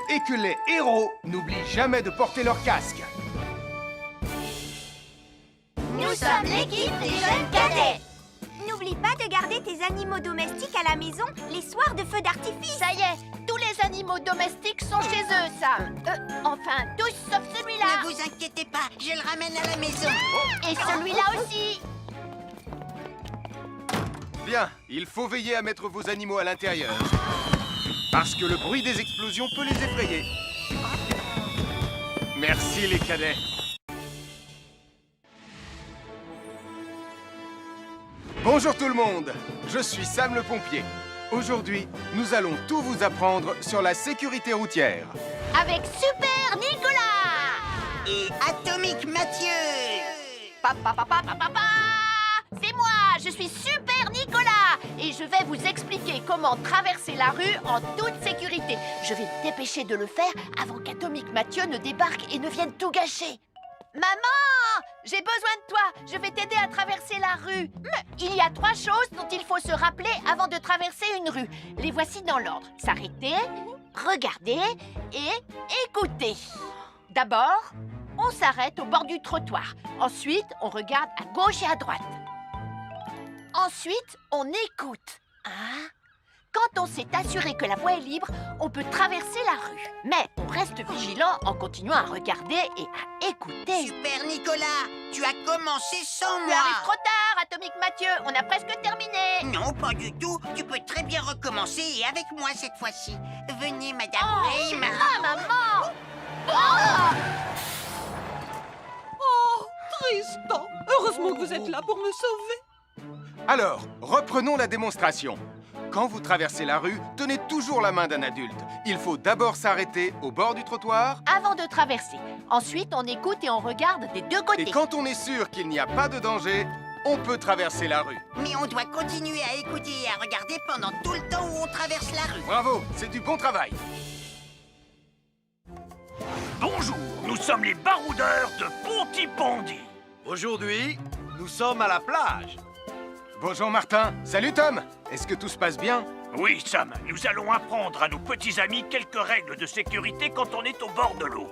Et que les héros n'oublient jamais de porter leur casque. Nous sommes l'équipe des jeunes cadets. N'oublie pas de garder tes animaux domestiques à la maison les soirs de feu d'artifice. ça y est, Tous les animaux domestiques sont chez eux, Sam. Enfin, tous sauf celui-là. Ne vous inquiétez pas, je le ramène à la maison. Et celui-là aussi. Bien, il faut veiller à mettre vos animaux à l'intérieur. Parce que le bruit des explosions peut les effrayer. Merci les cadets. Bonjour tout le monde, je suis Sam le pompier. Aujourd'hui, nous allons tout vous apprendre sur la sécurité routière. Avec Super Nicolas. Et Atomique Mathieu. C'est moi, je suis Super Nicolas. Et je vais vous expliquer comment traverser la rue en toute sécurité. Je vais me dépêcher de le faire avant qu'Atomique Mathieu ne débarque et ne vienne tout gâcher. Maman, j'ai besoin de toi. Je vais t'aider à traverser la rue. Il y a 3 choses dont il faut se rappeler avant de traverser une rue. Les voici dans l'ordre. S'arrêter, regarder et écouter. D'abord, on s'arrête au bord du trottoir. Ensuite, on regarde à gauche et à droite. Ensuite, on écoute. Quand on s'est assuré que la voie est libre, on peut traverser la rue. Mais on reste vigilant en continuant à regarder et à écouter. Super Nicolas, tu as commencé sans Tu moi. arrives trop tard, Atomique Mathieu. On a presque terminé. Non, pas du tout. Tu peux très bien recommencer et avec moi cette fois-ci. Venez, Madame Rayman. Maman. Oh, Tristan, heureusement que vous êtes là pour me sauver. Alors, reprenons la démonstration. Quand vous traversez la rue, tenez toujours la main d'un adulte. Il faut d'abord s'arrêter au bord du trottoir. Avant de traverser. Ensuite, on écoute et on regarde des deux côtés. Et quand on est sûr qu'il n'y a pas de danger, on peut traverser la rue. Mais on doit continuer à écouter et à regarder pendant tout le temps où on traverse la rue. Bravo, c'est du bon travail. Bonjour, nous sommes les baroudeurs de Pontypandy. Aujourd'hui, nous sommes à la plage. Bonjour Martin. Salut Tom. Est-ce que tout se passe bien? Oui, Sam, nous allons apprendre à nos petits amis quelques règles de sécurité quand on est au bord de l'eau.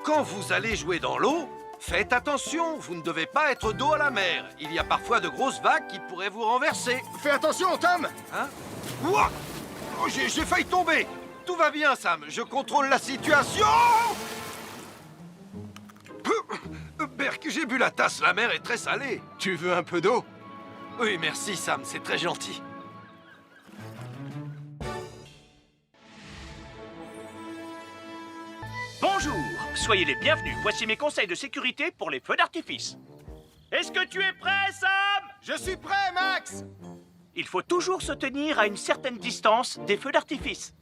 Quand vous allez jouer dans l'eau, faites attention, vous ne devez pas être dos à la mer. Il y a parfois de grosses vagues qui pourraient vous renverser. Fais attention, Tom. Hein? Ouah! Oh, j'ai failli tomber. Tout va bien, Sam, je contrôle la situation. Berk, j'ai bu la tasse, la mer est très salée. Tu veux un peu d'eau? Oui, merci, Sam, c'est très gentil. Bonjour, soyez les bienvenus. Voici mes conseils de sécurité pour les feux d'artifice. Est-ce que tu es prêt, Sam? Je suis prêt, Max. Il faut toujours se tenir à une certaine distance des feux d'artifice.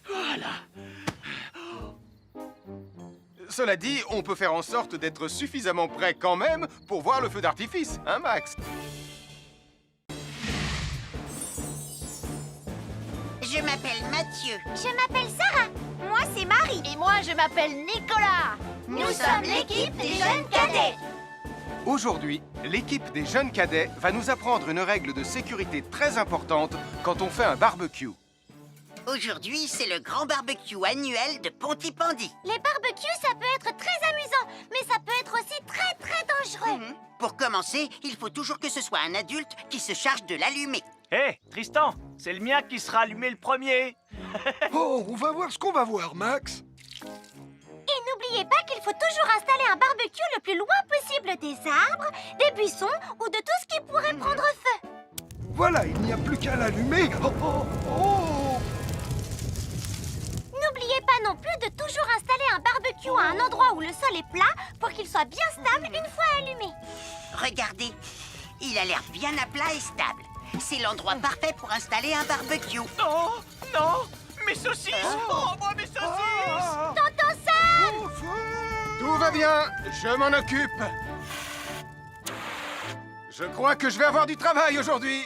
Voilà. Cela dit, on peut faire en sorte d'être suffisamment prêt quand même pour voir le feu d'artifice, hein, Max? Je m'appelle Mathieu. Je m'appelle Sarah. Moi, c'est Marie. Et moi, je m'appelle Nicolas. Nous sommes l'équipe des jeunes cadets. Aujourd'hui, l'équipe des jeunes cadets va nous apprendre une règle de sécurité très importante quand on fait un barbecue. Aujourd'hui, c'est le grand barbecue annuel de Pontypandy. Les barbecues, ça peut être très amusant, mais ça peut être aussi très dangereux. Pour commencer, il faut toujours que ce soit un adulte qui se charge de l'allumer. Hé, Tristan, c'est le mien qui sera allumé le premier. Oh, on va voir ce qu'on va voir, Max. Et n'oubliez pas qu'il faut toujours installer un barbecue le plus loin possible des arbres, des buissons ou de tout ce qui pourrait prendre feu. Voilà, il n'y a plus qu'à l'allumer. Oh, oh, oh. N'oubliez pas non plus de toujours installer un barbecue à un endroit où le sol est plat pour qu'il soit bien stable une fois allumé. Regardez, il a l'air bien à plat et stable. C'est l'endroit parfait pour installer un barbecue. Non, non, mes saucisses. Oh, moi, mes saucisses. Tonton Sam! Tout va bien, je m'en occupe. Je crois que je vais avoir du travail aujourd'hui.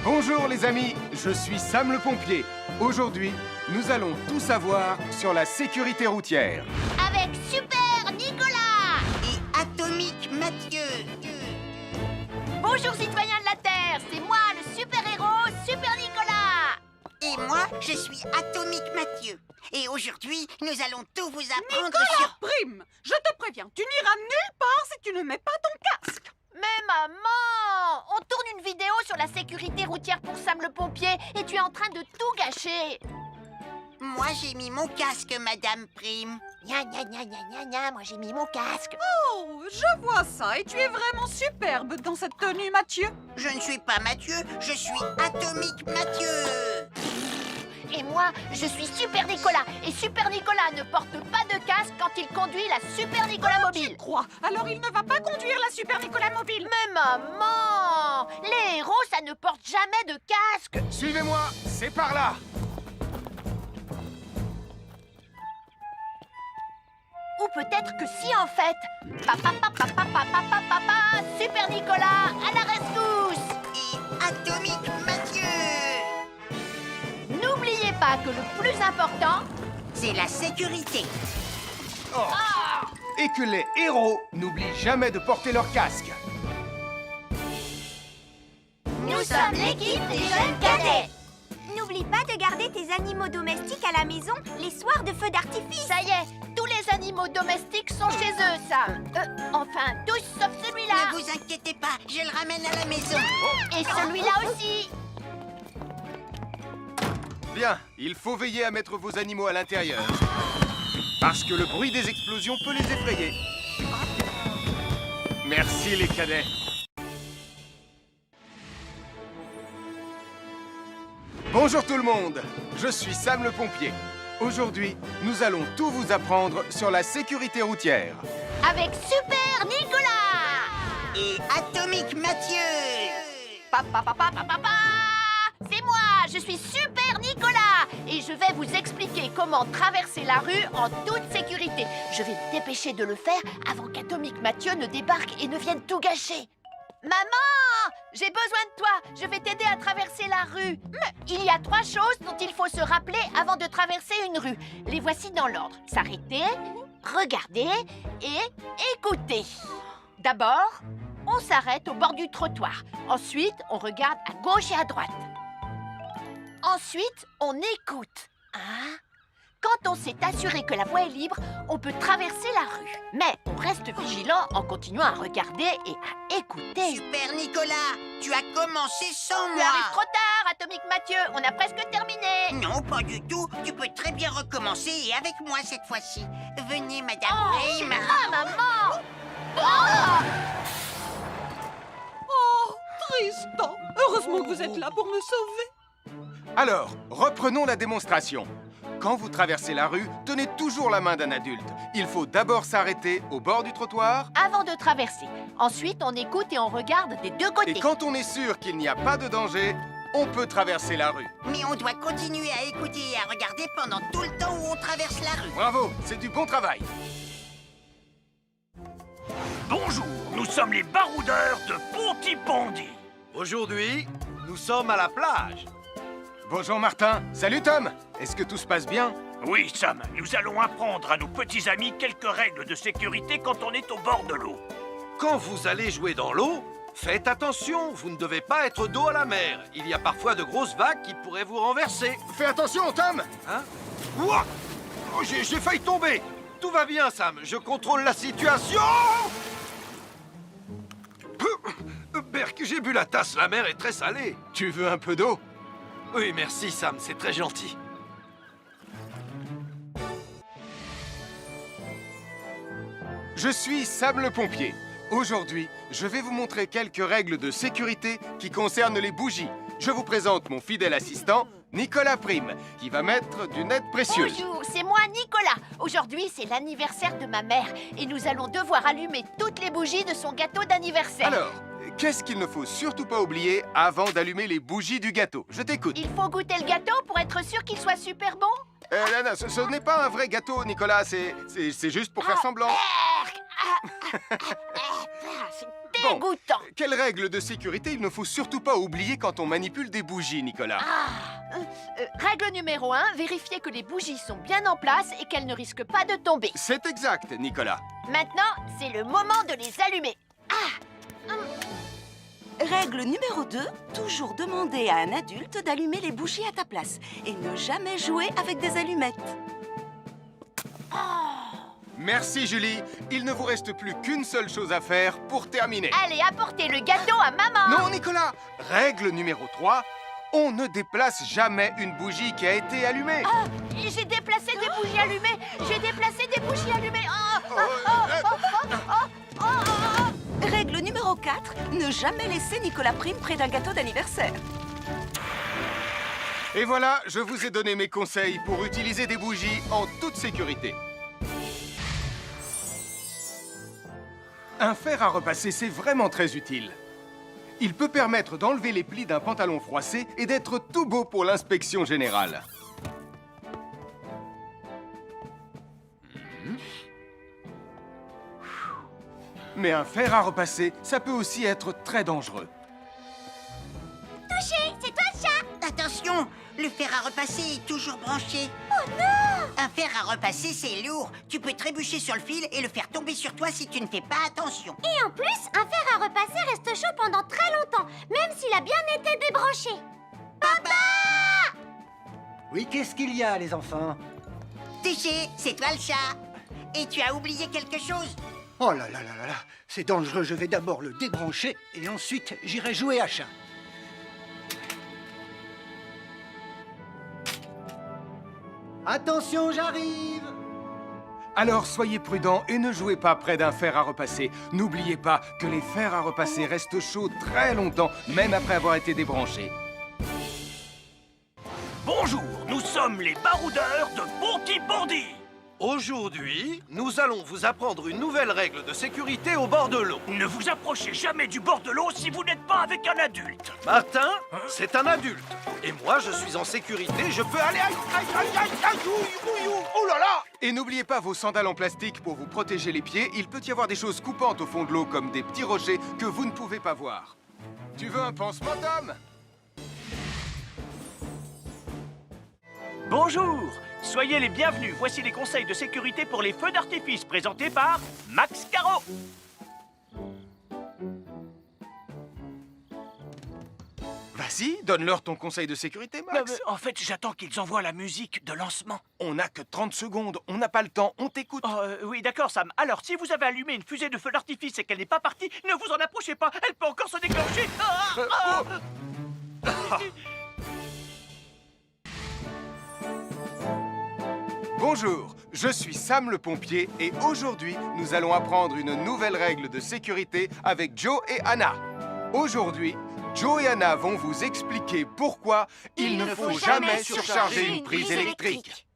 Bonjour les amis, je suis Sam le pompier. Aujourd'hui, nous allons tout savoir sur la sécurité routière. Avec Super Nicolas. Et Atomique Mathieu. Bonjour citoyens de la Terre, c'est moi le super-héros Super Nicolas. Et moi, je suis Atomique Mathieu. Et aujourd'hui, nous allons tout vous apprendre Nicolas sur... Prime, je te préviens, tu n'iras nulle part si tu ne mets pas ton casque. Mais maman, on tourne une vidéo sur la sécurité routière pour Sam le pompier et tu es en train de tout gâcher. Moi, j'ai mis mon casque, Madame Prime. Gna gna gna gna gna gna, moi j'ai mis mon casque. Oh, je vois ça et tu es vraiment superbe dans cette tenue, Mathieu. Je ne suis pas Mathieu, je suis Atomique Mathieu. Et moi, je suis Super Nicolas. Et Super Nicolas ne porte pas de casque quand il conduit la Super Nicolas Mobile. Crois, alors il ne va pas conduire la Super Nicolas Mobile. Mais maman, les héros, ça ne porte jamais de casque. Suivez-moi, c'est par là. Ou peut-être que si en fait. Papa, papa, papa, papa, papa, Super Nicolas, à la rescousse. Et Atomique Mathieu. N'oubliez pas que le plus important, c'est la sécurité. Oh. Et que les héros n'oublient jamais de porter leur casque. nous sommes l'équipe des jeunes cadets. N'oublie pas de garder tes animaux domestiques à la maison les soirs de feux d'artifice. Ça y est, tous les animaux domestiques sont chez eux, Sam. Enfin, tous sauf celui-là. Ne vous inquiétez pas, je le ramène à la maison. Et celui-là aussi. Bien, il faut veiller à mettre vos animaux à l'intérieur. Parce que le bruit des explosions peut les effrayer. Merci les cadets. Bonjour tout le monde, je suis Sam le pompier. Aujourd'hui, nous allons tout vous apprendre sur la sécurité routière. Avec Super Nicolas. Et Atomique Mathieu. Papa, papa, papa, papa. C'est moi, je suis Super Nicolas. Et je vais vous expliquer comment traverser la rue en toute sécurité. Je vais me dépêcher de le faire avant qu'Atomique Mathieu ne débarque et ne vienne tout gâcher. Maman, j'ai besoin de toi. Je vais t'aider à traverser la rue. Mais il y a 3 choses dont il faut se rappeler avant de traverser une rue. Les voici dans l'ordre. S'arrêter, regarder et écouter. D'abord, on s'arrête au bord du trottoir. Ensuite, on regarde à gauche et à droite. Ensuite, on écoute. Quand on s'est assuré que la voie est libre, on peut traverser la rue. Mais on reste vigilant en continuant à regarder et à écouter. Super Nicolas, tu as commencé sans Tu moi. arrives trop tard, Atomique Mathieu. On a presque terminé. Non, pas du tout. Tu peux très bien recommencer et avec moi cette fois-ci. Venez, Madame Prime. Maman. Oh Oh, Tristan, heureusement que vous êtes là pour me sauver. Alors, reprenons la démonstration. Quand vous traversez la rue, tenez toujours la main d'un adulte. Il faut d'abord s'arrêter au bord du trottoir. Avant de traverser. Ensuite, on écoute et on regarde des deux côtés. Et quand on est sûr qu'il n'y a pas de danger, on peut traverser la rue. Mais on doit continuer à écouter et à regarder pendant tout le temps où on traverse la rue. Bravo, c'est du bon travail. Bonjour, nous sommes les baroudeurs de Pontypandy. Aujourd'hui, nous sommes à la plage. Bonjour Martin. Salut Tom. Est-ce que tout se passe bien? Oui, Sam, nous allons apprendre à nos petits amis quelques règles de sécurité quand on est au bord de l'eau. Quand vous allez jouer dans l'eau, faites attention, vous ne devez pas être dos à la mer. Il y a parfois de grosses vagues qui pourraient vous renverser. Fais attention, Tom. Hein? Ouah! Oh, j'ai failli tomber. Tout va bien, Sam, je contrôle la situation. Berk, j'ai bu la tasse, la mer est très salée. Tu veux un peu d'eau? Oui, merci, Sam, c'est très gentil. Je suis Sam le pompier. Aujourd'hui, je vais vous montrer quelques règles de sécurité qui concernent les bougies. Je vous présente mon fidèle assistant, Nicolas Prime, qui va mettre d'une aide précieuse. Bonjour, c'est moi Nicolas. Aujourd'hui, c'est l'anniversaire de ma mère et nous allons devoir allumer toutes les bougies de son gâteau d'anniversaire. Alors, qu'est-ce qu'il ne faut surtout pas oublier avant d'allumer les bougies du gâteau? Je t'écoute. Il faut goûter le gâteau pour être sûr qu'il soit super bon. Non, ce n'est pas un vrai gâteau, Nicolas. C'est juste pour faire semblant. C'est dégoûtant. Quelles règles de sécurité il ne faut surtout pas oublier quand on manipule des bougies, Nicolas? Règle numéro 1, vérifier que les bougies sont bien en place et qu'elles ne risquent pas de tomber. C'est exact, Nicolas. Maintenant, c'est le moment de les allumer. Règle numéro 2, toujours demander à un adulte d'allumer les bougies à ta place et ne jamais jouer avec des allumettes. Merci Julie. Il ne vous reste plus qu'une seule chose à faire pour terminer. Allez, apportez le gâteau à maman. Non, Nicolas. Règle numéro 3. On ne déplace jamais une bougie qui a été allumée. Ah, j'ai déplacé des bougies allumées. J'ai déplacé des bougies allumées. Règle numéro 4, ne jamais laisser Nicolas Prime près d'un gâteau d'anniversaire. Et voilà, je vous ai donné mes conseils pour utiliser des bougies en toute sécurité. Un fer à repasser, c'est vraiment très utile. Il peut permettre d'enlever les plis d'un pantalon froissé et d'être tout beau pour l'inspection générale. Mais un fer à repasser, ça peut aussi être très dangereux. Touché, c'est toi le chat. Attention, le fer à repasser est toujours branché. Oh non! Un fer à repasser, c'est lourd. Tu peux trébucher sur le fil et le faire tomber sur toi si tu ne fais pas attention. Et en plus, un fer à repasser reste chaud pendant très longtemps, même s'il a bien été débranché. Papa! Oui, qu'est-ce qu'il y a, les enfants? Touché, c'est toi le chat. Et tu as oublié quelque chose? Oh là là là là là, c'est dangereux, je vais d'abord le débrancher et ensuite j'irai jouer à chat. Attention, j'arrive! Alors soyez prudents et ne jouez pas près d'un fer à repasser. N'oubliez pas que les fers à repasser restent chauds très longtemps, même après avoir été débranchés. Bonjour, nous sommes les baroudeurs de Bonty-Bondy. Aujourd'hui, nous allons vous apprendre une nouvelle règle de sécurité au bord de l'eau. Ne vous approchez jamais du bord de l'eau si vous n'êtes pas avec un adulte. Martin, c'est un adulte. Et moi, je suis en sécurité, je peux aller... Aïe, aïe, aïe, aïe, aïe, ouïe, ouïe, ouïe, oh là là! Et n'oubliez pas vos sandales en plastique pour vous protéger les pieds. Il peut y avoir des choses coupantes au fond de l'eau, comme des petits rochers que vous ne pouvez pas voir. Tu veux un pansement, Tom? Bonjour, soyez les bienvenus. Voici les conseils de sécurité pour les feux d'artifice présentés par Max Caro. Vas-y, donne-leur ton conseil de sécurité, Max. En fait, j'attends qu'ils envoient la musique de lancement. On n'a que 30 secondes, on n'a pas le temps, on t'écoute. Oui, d'accord, Sam. Alors, si vous avez allumé une fusée de feu d'artifice et qu'elle n'est pas partie, ne vous en approchez pas. Elle peut encore se déclencher. Bonjour, je suis Sam le pompier et aujourd'hui, nous allons apprendre une nouvelle règle de sécurité avec Joe et Anna. Aujourd'hui, Joe et Anna vont vous expliquer pourquoi il ne faut jamais surcharger une prise électrique.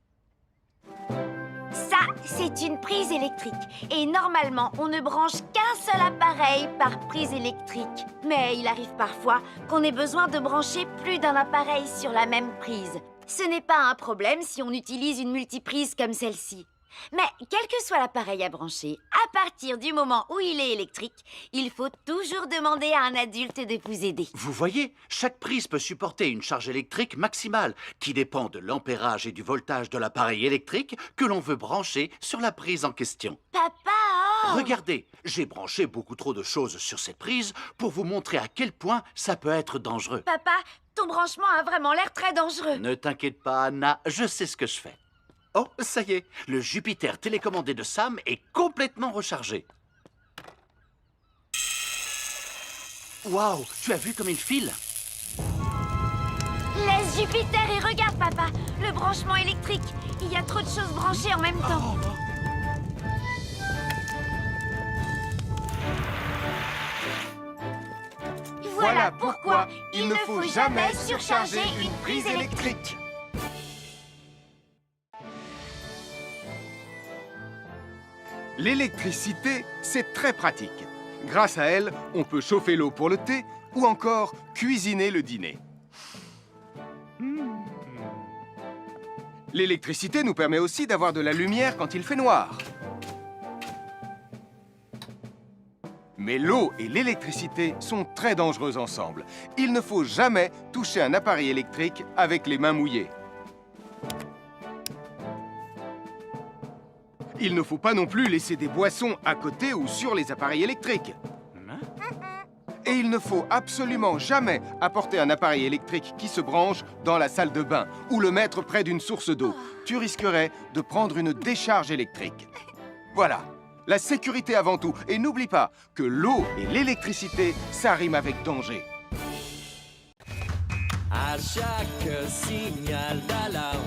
Ça, c'est une prise électrique. Et normalement, on ne branche qu'un seul appareil par prise électrique. Mais il arrive parfois qu'on ait besoin de brancher plus d'un appareil sur la même prise. Ce n'est pas un problème si on utilise une multiprise comme celle-ci. Mais quel que soit l'appareil à brancher, à partir du moment où il est électrique, il faut toujours demander à un adulte de vous aider. Vous voyez, chaque prise peut supporter une charge électrique maximale qui dépend de l'ampérage et du voltage de l'appareil électrique que l'on veut brancher sur la prise en question. Papa, oh! Regardez, j'ai branché beaucoup trop de choses sur cette prise pour vous montrer à quel point ça peut être dangereux. Papa, ton branchement a vraiment l'air très dangereux. Ne t'inquiète pas, Anna, je sais ce que je fais. Oh, ça y est, le Jupiter télécommandé de Sam est complètement rechargé. Waouh, tu as vu comme il file? Laisse Jupiter et regarde, papa. Le branchement électrique. Il y a trop de choses branchées en même temps. Voilà pourquoi il ne faut jamais surcharger une prise électrique. L'électricité, c'est très pratique. Grâce à elle, on peut chauffer l'eau pour le thé ou encore cuisiner le dîner. L'électricité nous permet aussi d'avoir de la lumière quand il fait noir. Mais l'eau et l'électricité sont très dangereuses ensemble. Il ne faut jamais toucher un appareil électrique avec les mains mouillées. Il ne faut pas non plus laisser des boissons à côté ou sur les appareils électriques. Et il ne faut absolument jamais apporter un appareil électrique qui se branche dans la salle de bain ou le mettre près d'une source d'eau. Tu risquerais de prendre une décharge électrique. Voilà, la sécurité avant tout. Et n'oublie pas que l'eau et l'électricité, ça rime avec danger. À chaque signal d'alarme,